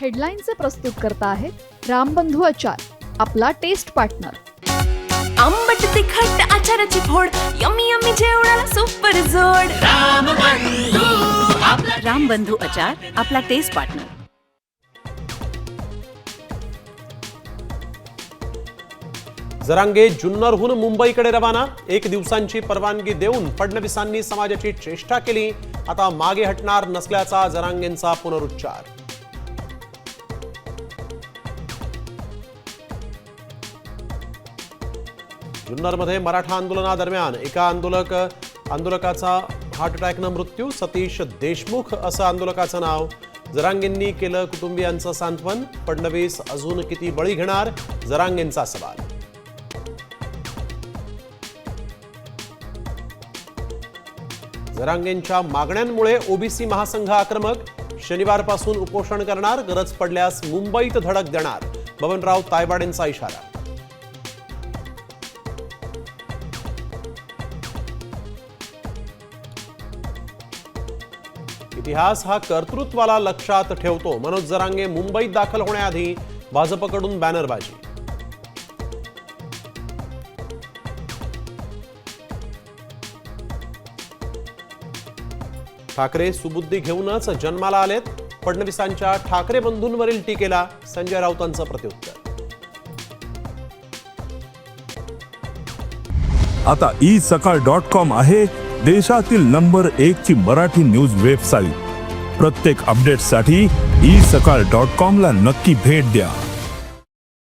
हेडलाईनचे प्रस्तुत करता आहेत रामबंधू आचार, आपला टेस्ट पार्टनर. आंबट तिखट आचाराची फोड, यम्मी यम्मी जेवणाला सुपर जोड. रामबंधू आचार, आपला टेस्ट पार्टनर. जरांगे जुन्नरहून मुंबईकडे रवाना. 1 दिवसांची परवानगी देऊन फडणवीसांनी समाजाची चेष्टा केली. आता मागे हटणार नसल्याचा जरांगेंचा पुनरुच्चार. जुन्नरमध्ये मराठा आंदोलनादरम्यान एका आंदोलकाचा हार्ट अटॅकनं मृत्यू. सतीश देशमुख असं आंदोलकाचं नाव. जरांगेंनी केलं कुटुंबियांचं सांत्वन. फडणवीस अजून किती बळी घेणार, जरांगेंचा सवाल. जरांगेंच्या मागण्यांमुळे ओबीसी महासंघ आक्रमक. शनिवारपासून उपोषण करणार, गरज पडल्यास मुंबईत धडक देणार, बबनराव तायवाडेंचा इशारा. इतिहास हा कर्तृत्वाला लक्षात ठेवतो. मनोज जरांगे मुंबईत दाखल होण्याआधी भाजपकडून बॅनरबाजी. ठाकरे सुबुद्धी घेऊनच जन्माला आलेत. फडणवीसांच्या ठाकरे बंधूंवरील टीकेला संजय राऊतांचं प्रत्युत्तर. आता isakal.com आहे देशातील नंबर 1 ची मराठी न्यूज वेबसाईट. प्रत्येक अपडेटसाठी isakal.com ला नक्की भेट द्या.